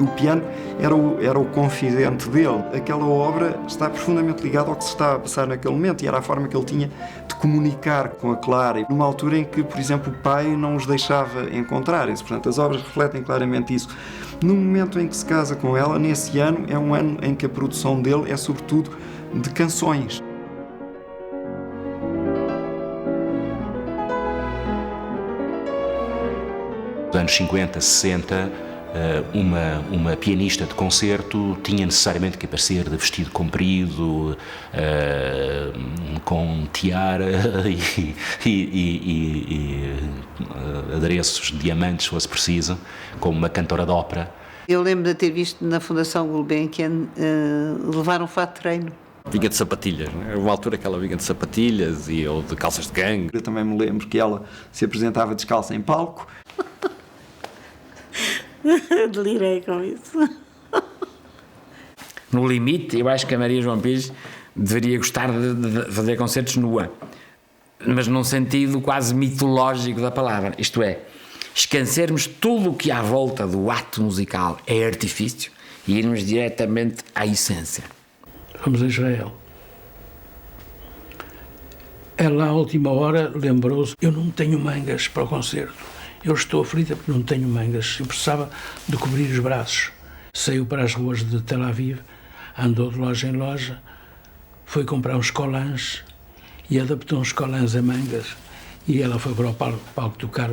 o piano era o confidente dele. Aquela obra está profundamente ligada ao que se estava a passar naquele momento e era a forma que ele tinha de comunicar com a Clara, numa altura em que, por exemplo, o pai não os deixava encontrarem-se. Portanto, as obras refletem claramente isso. No momento em que se casa com ela, nesse ano, é um ano em que a produção dele é sobretudo de canções. Nos anos 50, 60, uma pianista de concerto tinha necessariamente que aparecer de vestido comprido, com tiara e adereços de diamantes, se fosse preciso, como uma cantora de ópera. Eu lembro de ter visto na Fundação Gulbenkian levar um fato de treino. Vinha de sapatilhas, não é? Houve uma altura que ela vinha de sapatilhas ou de calças de gangue. Eu também me lembro que ela se apresentava descalça em palco. Delirei com isso. No limite, eu acho que a Maria João Pires deveria gostar de fazer concertos nua, mas num sentido quase mitológico da palavra, isto é, esquecermos tudo o que à volta do ato musical é artifício e irmos diretamente à essência. Vamos a Israel. Ela, à última hora, lembrou-se: eu não tenho mangas para o concerto. Eu estou aflita porque não tenho mangas. Eu precisava de cobrir os braços. Saiu para as ruas de Tel Aviv, andou de loja em loja, foi comprar uns colãs e adaptou uns colãs a mangas. E ela foi para o palco tocar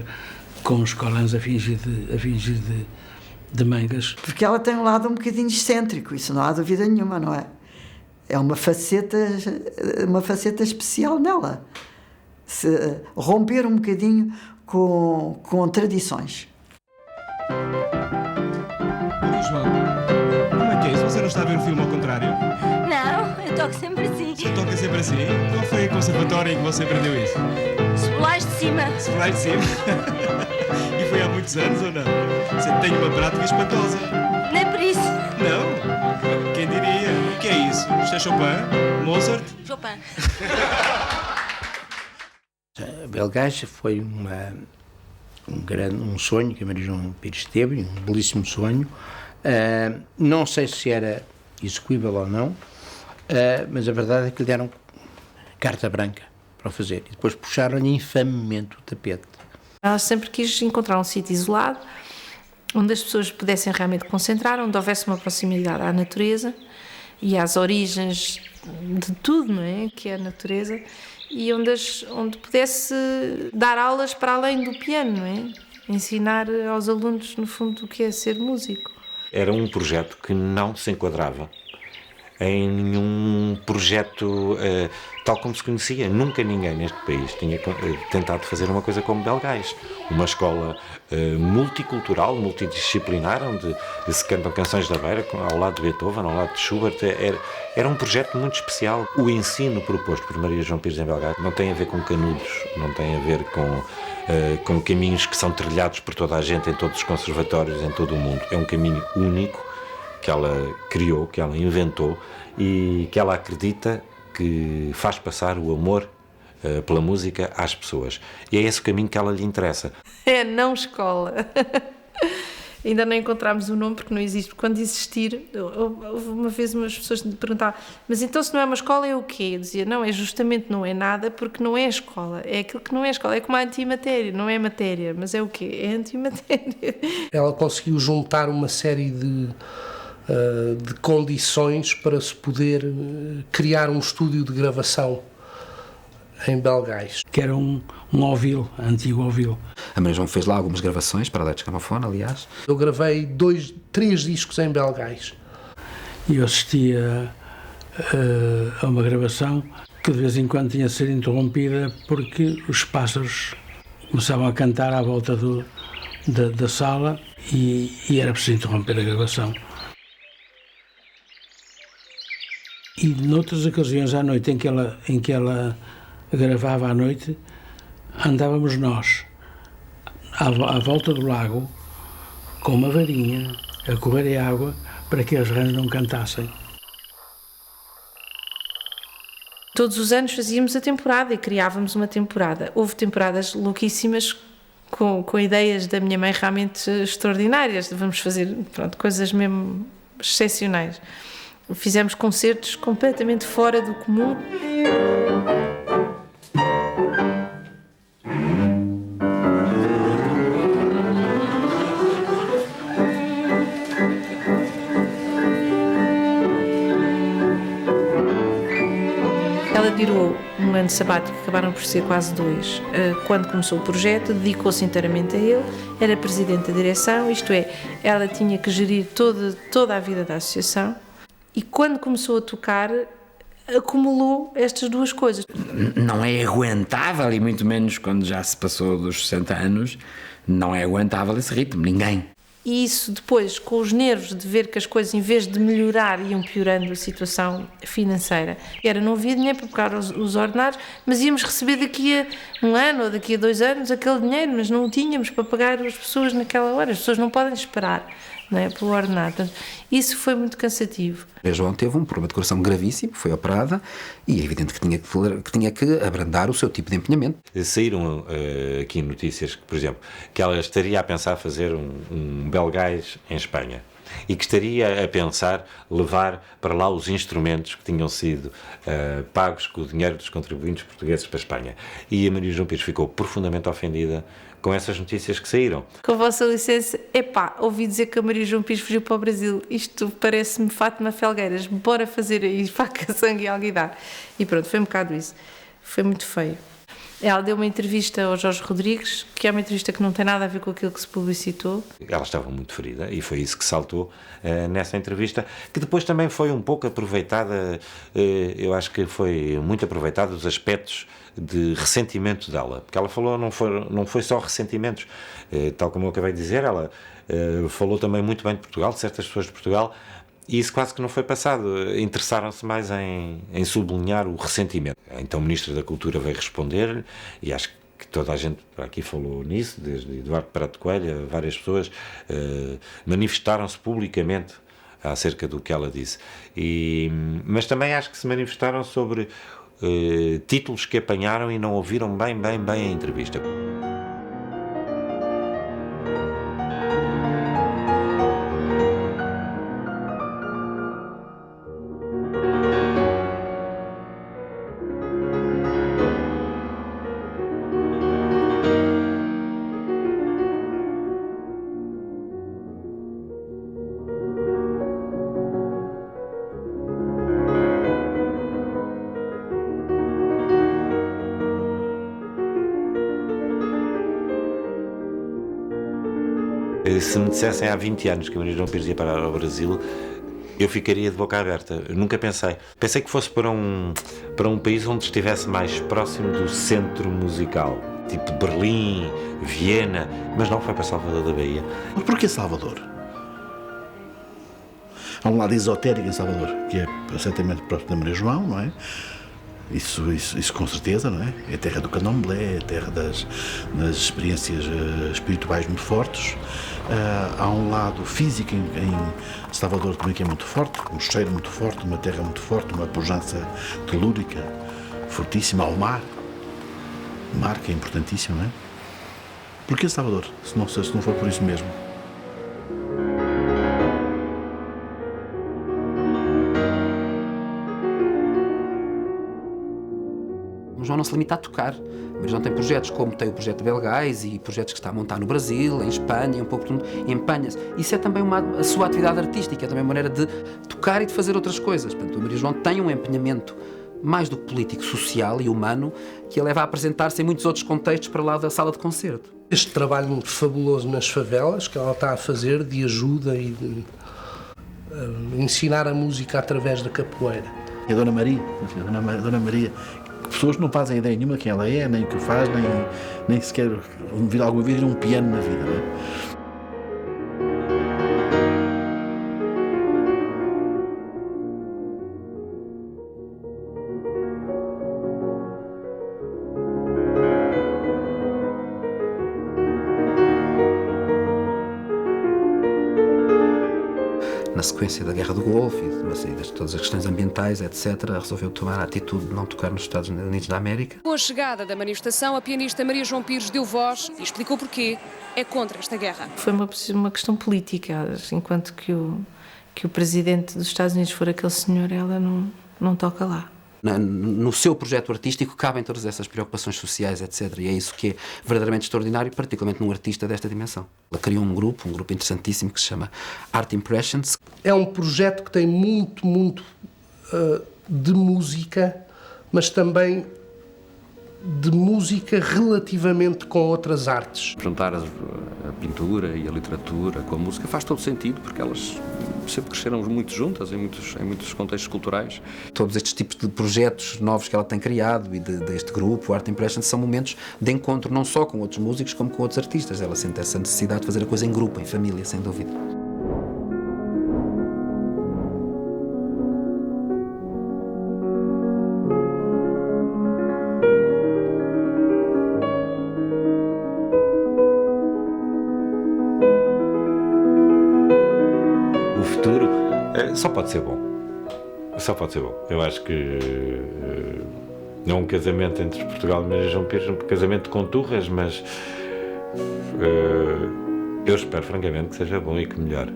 com os colãs a fingir de mangas. Porque ela tem um lado um bocadinho excêntrico, isso não há dúvida nenhuma, não é? É uma faceta especial nela. Se romper um bocadinho com tradições. João, como é que é isso? Você não está a ver o filme ao contrário? Não, eu toco sempre assim. Você toca sempre assim? Qual foi o conservatório em que você aprendeu isso? Solais de cima. Solais de cima? E foi há muitos anos ou não? Você tem uma prática espantosa. Nem por isso. Não? Quem diria? O que é isso? Isto é Chopin? Mozart? Chopin. A Belgaja foi um sonho que a Maria João Pires teve, um belíssimo sonho. Não sei se era execuível ou não, mas a verdade é que lhe deram carta branca para o fazer. E depois puxaram-lhe infamemente o tapete. Ela sempre quis encontrar um sítio isolado, onde as pessoas pudessem realmente concentrar, onde houvesse uma proximidade à natureza e às origens de tudo, não é? Que é a natureza. E onde pudesse dar aulas para além do piano, não é? Ensinar aos alunos, no fundo, o que é ser músico. Era um projeto que não se enquadrava em nenhum projeto tal como se conhecia. Nunca ninguém neste país tinha tentado fazer uma coisa como Belgais. Uma escola multicultural, multidisciplinar, onde se cantam canções da Beira ao lado de Beethoven, ao lado de Schubert. Era um projeto muito especial. O ensino proposto por Maria João Pires em Belgais não tem a ver com canudos, não tem a ver com caminhos que são trilhados por toda a gente em todos os conservatórios em todo o mundo. É um caminho único que ela criou, que ela inventou e que ela acredita que faz passar o amor pela música às pessoas. E é esse o caminho que ela lhe interessa. É não escola. Ainda não encontramos o nome porque não existe. Quando existir, houve uma vez umas pessoas que me perguntavam: mas então se não é uma escola é o quê? Eu dizia: não, é justamente não é nada, porque não é escola. É aquilo que não é escola. É como a antimatéria. Não é matéria, mas é o quê? É antimatéria. Ela conseguiu juntar uma série de condições para se poder criar um estúdio de gravação em Belgais. Que era um ovil, antigo ovil. A Maria João fez lá algumas gravações para a Leite Camafone, aliás. Eu gravei 3 discos em Belgais. E eu assistia a uma gravação que de vez em quando tinha de ser interrompida porque os pássaros começavam a cantar à volta da sala e era preciso interromper a gravação. E noutras ocasiões à noite em que ela gravava à noite, andávamos nós à volta do lago com uma varinha a correr a água para que as rãs não cantassem. todos os anos fazíamos a temporada e criávamos uma temporada. Houve temporadas louquíssimas com ideias da minha mãe realmente extraordinárias. Vamos fazer, pronto, coisas mesmo excepcionais. Fizemos concertos completamente fora do comum. Ela tirou um ano sabático, acabaram por ser quase 2. Quando começou o projeto, dedicou-se inteiramente a ele, era presidente da direção, isto é, ela tinha que gerir toda a vida da associação, e quando começou a tocar, acumulou estas duas coisas. Não é aguentável, e muito menos quando já se passou dos 60 anos, não é aguentável esse ritmo, ninguém. E isso depois, com os nervos de ver que as coisas, em vez de melhorar, iam piorando a situação financeira. Não havia dinheiro para pagar os ordenados, mas íamos receber daqui a 1 ano ou daqui a 2 anos aquele dinheiro, mas não o tínhamos para pagar as pessoas naquela hora. As pessoas não podem esperar, não é, pelo ordenado. Portanto, isso foi muito cansativo. A João teve um problema de coração gravíssimo, foi operada e é evidente que tinha que abrandar o seu tipo de empenhamento. Saíram aqui notícias que, por exemplo, que ela estaria a pensar fazer um belgais em Espanha e que estaria a pensar levar para lá os instrumentos que tinham sido pagos com o dinheiro dos contribuintes portugueses para a Espanha. E a Maria João Pires ficou profundamente ofendida com essas notícias que saíram. Com a vossa licença, ouvi dizer que a Maria João Pires fugiu para o Brasil. Isto parece-me Fátima Felgueiras. Bora fazer aí faca, sangue e alguidar. E pronto, foi um bocado isso. Foi muito feio. Ela deu uma entrevista ao Jorge Rodrigues, que é uma entrevista que não tem nada a ver com aquilo que se publicitou. Ela estava muito ferida e foi isso que saltou nessa entrevista, que depois também foi um pouco aproveitada, eu acho que foi muito aproveitado os aspectos de ressentimento dela, porque ela falou, não foi só ressentimentos, tal como eu acabei de dizer, ela falou também muito bem de Portugal, de certas pessoas de Portugal, e isso quase que não foi passado. Interessaram-se mais em sublinhar o ressentimento. Então o Ministro da Cultura veio responder e acho que toda a gente aqui falou nisso, desde Eduardo Prato Coelho, várias pessoas manifestaram-se publicamente acerca do que ela disse. Mas também acho que se manifestaram sobre títulos que apanharam e não ouviram bem a entrevista. Se me dissessem há 20 anos que a Maria João Pires ia parar ao Brasil, eu ficaria de boca aberta. Eu nunca pensei. Pensei que fosse para um país onde estivesse mais próximo do centro musical, tipo Berlim, Viena, mas não, foi para Salvador da Bahia. Mas porquê Salvador? Há um lado esotérico em Salvador, que é certamente próximo da Maria João, não é? Isso com certeza, não é? É a terra do candomblé, é a terra das experiências espirituais muito fortes. Há um lado físico em Salvador também que é muito forte, um cheiro muito forte, uma terra muito forte, uma pujança telúrica fortíssima ao mar. O mar que é importantíssimo, não é? Porquê Salvador, se não for por isso mesmo? O João não se limita a tocar. A Maria João tem projetos como tem o projeto Belgais e projetos que está a montar no Brasil, em Espanha, um pouco tudo, e empenha-se. Isso é também a sua atividade artística, é também uma maneira de tocar e de fazer outras coisas. Portanto, a Maria João tem um empenhamento mais do que político, social e humano, que a leva a apresentar-se em muitos outros contextos para lá da sala de concerto. Este trabalho fabuloso nas favelas que ela está a fazer de ajuda e de ensinar a música através da capoeira. E a Dona Maria, pessoas não fazem ideia nenhuma de quem ela é, nem o que faz, nem sequer alguma vez viram um piano na vida, não é? na sequência da Guerra do Golfo e de todas as questões ambientais, etc., resolveu tomar a atitude de não tocar nos Estados Unidos da América. Com a chegada da manifestação, a pianista Maria João Pires deu voz e explicou porquê é contra esta guerra. Foi uma questão política, enquanto que o presidente dos Estados Unidos for aquele senhor, ela não toca lá. No seu projeto artístico cabem todas essas preocupações sociais, etc. E é isso que é verdadeiramente extraordinário, particularmente num artista desta dimensão. Ela criou um grupo interessantíssimo que se chama Art Impressions. É um projeto que tem muito de música, mas também de música relativamente com outras artes. Juntar a pintura e a literatura com a música faz todo sentido, porque elas sempre cresceram muito juntas em muitos contextos culturais. Todos estes tipos de projetos novos que ela tem criado e deste grupo, Art Impressions, são momentos de encontro não só com outros músicos, como com outros artistas. Ela sente essa necessidade de fazer a coisa em grupo, em família, sem dúvida. Só pode ser bom. Só pode ser bom. Eu acho que não é um casamento entre Portugal e Maria João Pires, um casamento com turras, mas eu espero francamente que seja bom e que melhore.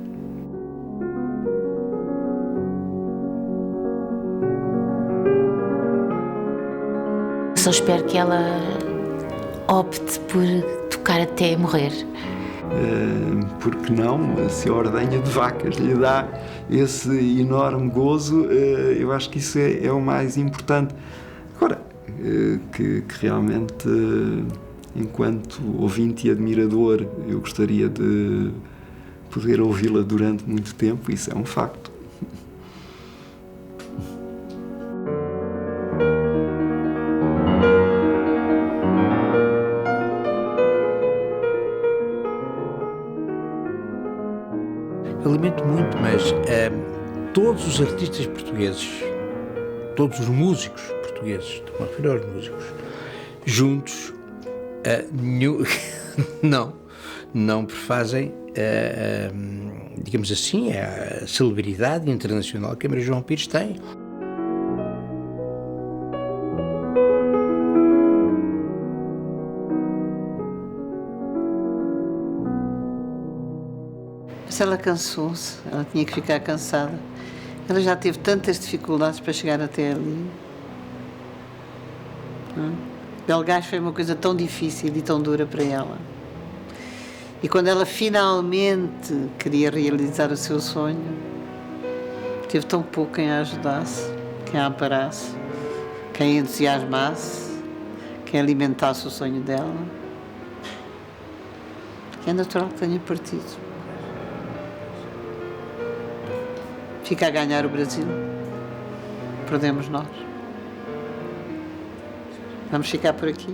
Só espero que ela opte por tocar até morrer. Porque não, se a ordenha de vacas lhe dá esse enorme gozo, eu acho que isso é o mais importante. Agora, que realmente, enquanto ouvinte e admirador, eu gostaria de poder ouvi-la durante muito tempo, isso é um facto. Eu lamento muito, mas todos os artistas portugueses, todos os músicos portugueses, estou a referir aos músicos, juntos, não prefazem, digamos assim, a celebridade internacional que a Maria João Pires tem. Mas ela cansou-se, ela tinha que ficar cansada. Ela já teve tantas dificuldades para chegar até ali. Belgás foi uma coisa tão difícil e tão dura para ela. E quando ela finalmente queria realizar o seu sonho, teve tão pouco quem a ajudasse, quem a amparasse, quem a entusiasmasse, quem alimentasse o sonho dela. Que é natural que tenha partido. Fica a ganhar o Brasil. Perdemos nós. Vamos ficar por aqui.